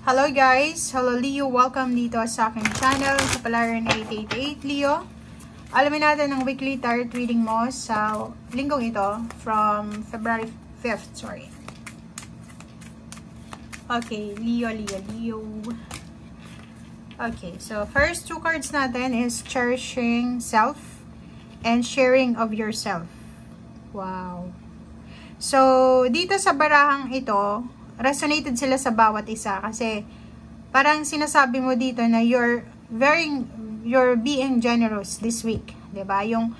Hello guys! Hello Leo! Welcome dito sa aking channel sa Palaran 888 Leo. Alamin natin ang weekly tarot reading mo sa linggong ito from February 5th. Sorry. Okay, Leo. Okay, so first two cards natin is cherishing self and sharing of yourself. Wow! So, dito sa barahang ito, resonated sila sa bawat isa kasi parang sinasabi mo dito na you're being generous this week, 'di ba? Yung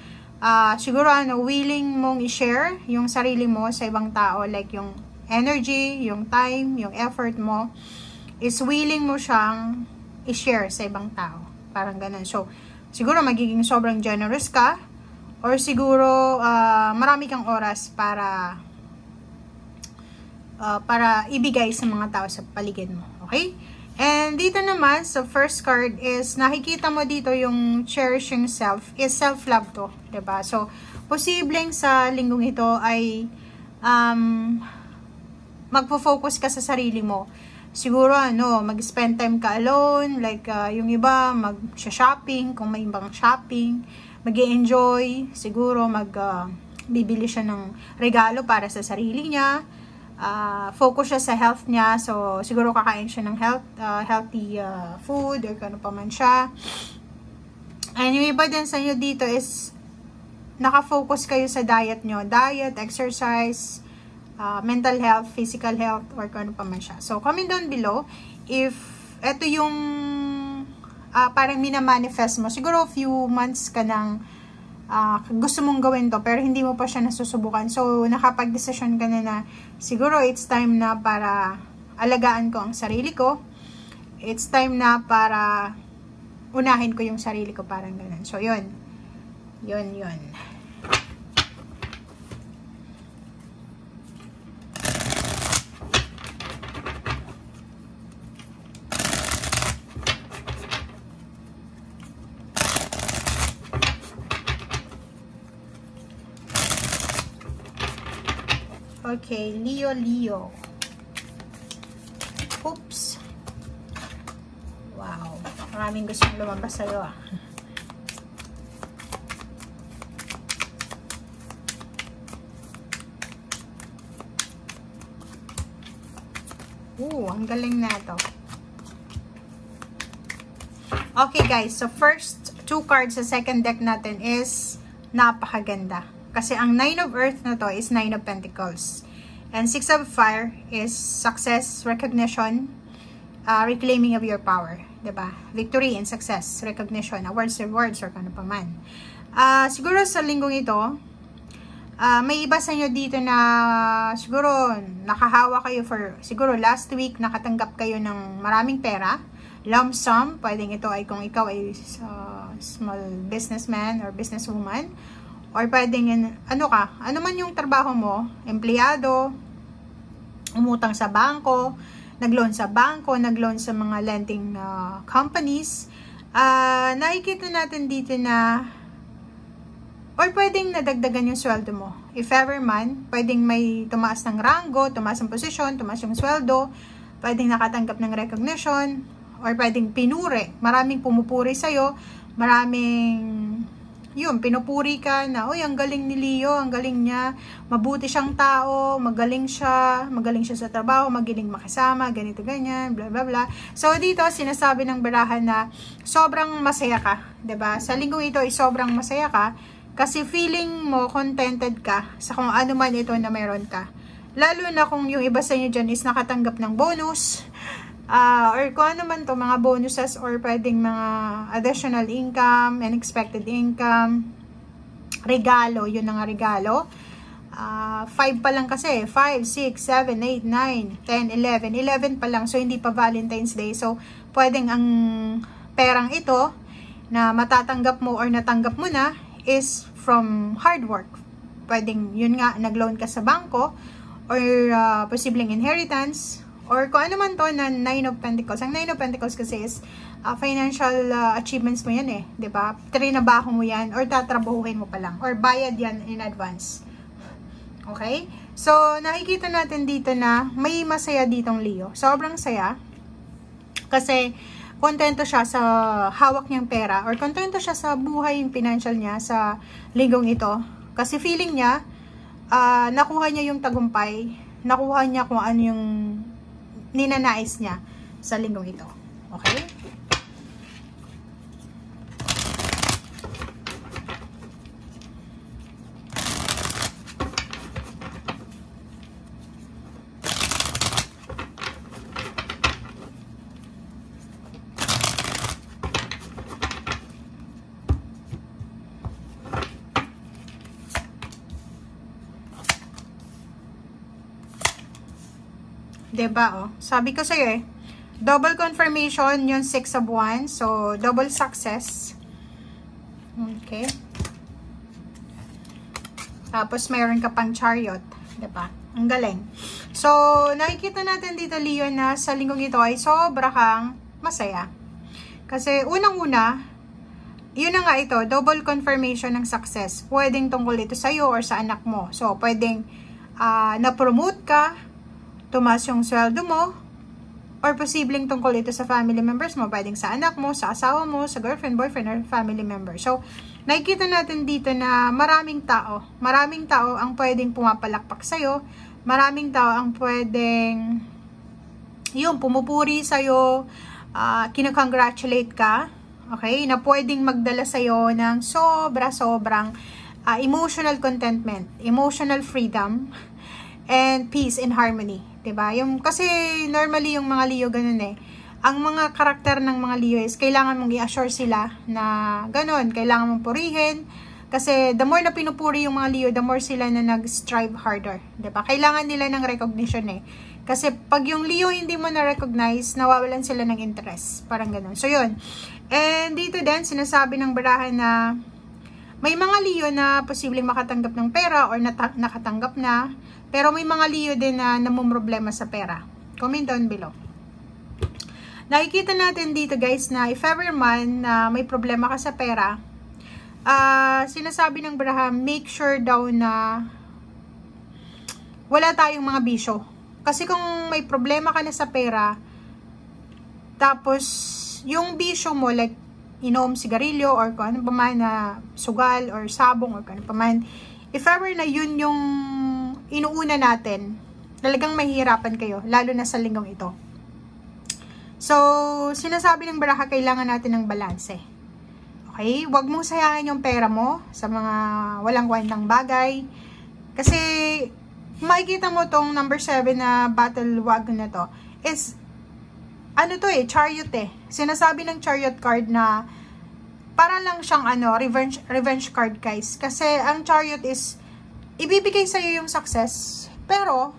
siguro willing mong i-share yung sarili mo sa ibang tao, like yung energy, yung time, yung effort mo is willing mo siyang i-share sa ibang tao. Parang ganun. So, siguro magiging sobrang generous ka or siguro marami kang oras para ibigay sa mga tao sa paligid mo. Okay? And dito naman, sa first card is, nakikita mo dito yung cherishing self, is self-love to. Diba? So, posibleng sa linggong ito ay magpo-focus ka sa sarili mo. Siguro, mag-spend time ka alone, like yung iba, mag-shopping, kung may ibang shopping, mag-enjoy, siguro, bibili siya ng regalo para sa sarili niya. Focus siya sa health niya. So, siguro kakain siya ng healthy food or kung ano pa man siya. And yung iba din sa inyo dito is nakafocus kayo sa diet nyo. Diet, exercise, mental health, physical health, or kung ano pa man siya. So, comment down below if ito yung parang minamanifest mo. Siguro few months ka ng gusto mong gawin to pero hindi mo pa siya nasusubukan. So, nakapag-desisyon ka na siguro it's time na para alagaan ko ang sarili ko. It's time na para unahin ko yung sarili ko, parang ganun. So, yun. Okay, Leo. Oops. Wow. Maraming gustong lumabas sa'yo ang galing na to. Okay guys, so first two cards sa second deck natin is napakaganda. Kasi ang 9 of Earth na to is 9 of Pentacles. And 6 of Fire is success, recognition, reclaiming of your power. Diba? Victory and success, recognition, awards, rewards, or ano pa man. Siguro sa linggong ito, may iba sa inyo dito na siguro nakahawa kayo for, siguro last week nakatanggap kayo ng maraming pera, lump sum. Pwedeng ito ay kung ikaw ay small businessman or businesswoman. Or pwedeng, ano man yung trabaho mo, empleyado, umutang sa bangko, nag-loan sa bangko, nag-loan sa mga lending companies. Nakikita natin dito na, or pwedeng nadagdagan yung sweldo mo. If ever man, pwedeng may tumaas ng rango, tumaas ang posisyon, tumaas yung sweldo, pwedeng nakatanggap ng recognition, or pwedeng pinuri. Maraming pumupuri sa'yo, pinupuri ka na, ang galing ni Leo, ang galing niya, mabuti siyang tao, magaling siya sa trabaho, magaling makasama, ganito, ganyan, bla bla bla. So, dito, sinasabi ng barahan na sobrang masaya ka, 'di ba? Sa linggong ito, sobrang masaya ka, kasi feeling mo, contented ka sa kung ano man ito na meron ka. Lalo na kung yung iba sa inyo dyan is nakatanggap ng bonus, or kung ano man to, mga bonuses or pwedeng mga additional income, unexpected income, regalo, yun ang regalo. 5 pa lang kasi, 5, 6, 7, 8, 9, 10, 11, 11 pa lang, so hindi pa Valentine's Day. So, pwedeng ang perang ito na matatanggap mo or natanggap mo na is from hard work. Pwedeng, yun nga, nag-loan ka sa bangko or posibleng inheritance, or kung ano man to na 9 of Pentacles. Ang 9 of Pentacles kasi is financial achievements mo yan diba? Trinabaho mo yan or tatrabahuhin mo pa lang or bayad yan in advance. Okay? So, nakikita natin dito na may masaya ditong Leo. Sobrang saya. Kasi kontento siya sa hawak niyang pera or kontento siya sa buhay yung financial niya sa linggong ito. Kasi feeling niya, nakuha niya yung tagumpay, nakuha niya kung ano yung ninanais niya sa linggong ito. Okay? Diba, oh? Sabi ko sa'yo eh, double confirmation, yung 6 of Wands. So, double success. Okay. Tapos, mayroon ka pang Chariot. Diba? Ang galing. So, nakikita natin dito, Leo, na sa linggong ito ay sobra kang masaya. Kasi, unang-una, yun na nga ito, double confirmation ng success. Pwedeng tungkol ito sa'yo or sa anak mo. So, pwedeng na-promote ka, tumaas yung sweldo mo, or posibleng tungkol ito sa family members mo, pwedeng sa anak mo, sa asawa mo, sa girlfriend, boyfriend, or family member. So, nakikita natin dito na maraming tao ang pwedeng pumapalakpak sa'yo, maraming tao ang pwedeng, yung pumupuri sa'yo, kinakongratulate ka, okay, na pwedeng magdala sa'yo ng sobrang emotional contentment, emotional freedom, and peace and harmony. Diba? Yung, kasi normally yung mga Leo ganun eh. Ang mga karakter ng mga Leo is kailangan mong i-assure sila na ganun. Kailangan mong purihin. Kasi the more na pinupuri yung mga Leo, the more sila na nag-strive harder. Diba? Kailangan nila ng recognition eh. Kasi pag yung Leo hindi mo na-recognize, nawawalan sila ng interest. Parang ganun. So yun. And dito din, sinasabi ng barahan na may mga Leo na posibleng makatanggap ng pera or nakatanggap na. Pero may mga Leo din na namumroblema sa pera. Comment down below. Nakikita natin dito guys na if ever man na may problema ka sa pera, sinasabi ng Braham, make sure daw na wala tayong mga bisyo. Kasi kung may problema ka na sa pera, tapos yung bisyo mo like inom sigarilyo or kung ano pa man na sugal or sabong or kung ano pa man, if ever na yun yung inuuna natin, talagang mahihirapan kayo, lalo na sa linggong ito. So, sinasabi ng baraha, kailangan natin ng balanse. Okay? Huwag mong sayangin yung pera mo sa mga walang kwentang bagay. Kasi, makikita mo tong number 7 na battle wagon na to, is, ano to eh, chariot eh. Sinasabi ng chariot card na, para lang siyang revenge card guys. Kasi, ang chariot is, ibibigay sa'yo yung success, pero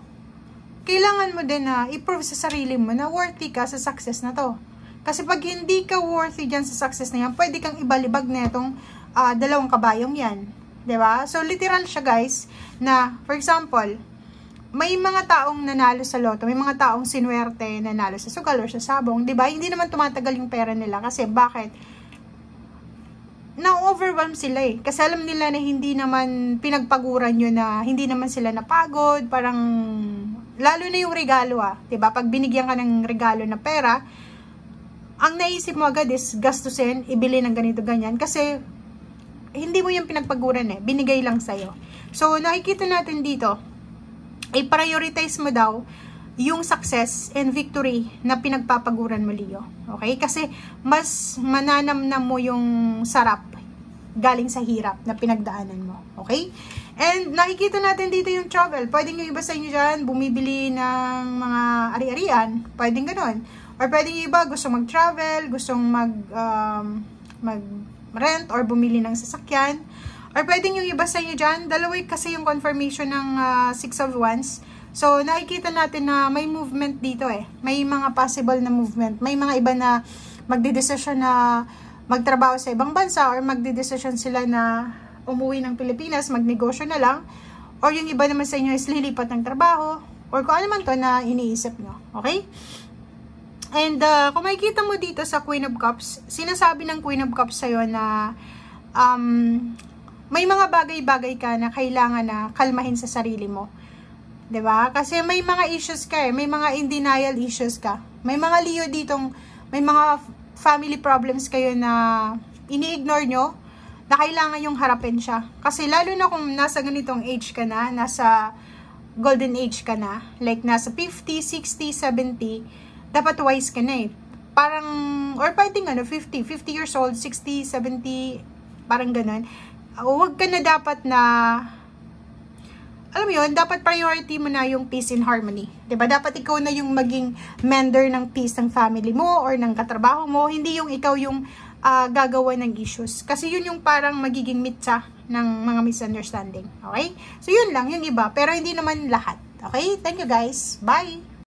kailangan mo din na i-prove sa sarili mo na worthy ka sa success na to. Kasi pag hindi ka worthy dyan sa success na yan, pwede kang ibalibag na itong 2 kabayong yan. Diba? So, literal siya guys, na, for example, may mga taong nanalo sa loto, may mga taong sinwerte nanalo sa sugal or sa sabong, diba? Hindi naman tumatagal yung pera nila. Kasi bakit? Na-overwhelm sila eh. Kasi alam nila na hindi naman pinagpaguran yun, na hindi naman sila napagod. Parang, lalo na yung regalo diba? Pag binigyan ka ng regalo na pera, ang naisip mo agad is gastusin, ibili ng ganito ganyan. Kasi, hindi mo yung pinagpaguran eh. Binigay lang sa'yo. So, nakikita natin dito, i-prioritize mo daw yung success and victory na pinagpapaguran mo, Leo. Okay? Kasi mas mananamnam mo yung sarap galing sa hirap na pinagdaanan mo. Okay? And nakikita natin dito yung travel. Pwedeng yung iba sa inyo dyan, bumibili ng mga ari-arian. Pwedeng ganun. Or pwedeng yung iba gusto mag-travel, gustong mag-rent or bumili ng sasakyan. Or pwedeng yung iba sa inyo dyan, dalawa kasi yung confirmation ng 6 of Wands. So, nakikita natin na may movement dito eh. May mga possible na movement. May mga iba na magdedesisyon na magtrabaho sa ibang bansa or magdedesisyon sila na umuwi ng Pilipinas, magnegosyo na lang. Or yung iba naman sa inyo is lilipat ng trabaho. Or kung ano man to na iniisip nyo. Okay? And kung makikita mo dito sa Queen of Cups, sinasabi ng Queen of Cups sa'yo na may mga bagay-bagay ka na kailangan na kalmahin sa sarili mo. 'Di ba? Kasi may mga issues ka eh, may mga in denial issues ka. May mga Leo ditong may mga family problems kayo na ini-ignore nyo, na kailangan yung harapin siya. Kasi lalo na kung nasa ganitong age ka na, nasa golden age ka na, like nasa 50, 60, 70, dapat wise ka na eh. Parang, or pwedeng 50 years old, 60, 70, parang ganun. Huwag ka na dapat na, alam mo yun, dapat priority mo na yung peace and harmony. 'Di ba? Dapat ikaw na yung maging mender ng peace ng family mo or ng katrabaho mo, hindi yung ikaw yung gagawa ng issues. Kasi yun yung parang magiging mitsa ng mga misunderstanding. Okay? So yun lang, yung iba. Pero hindi naman lahat. Okay? Thank you guys. Bye!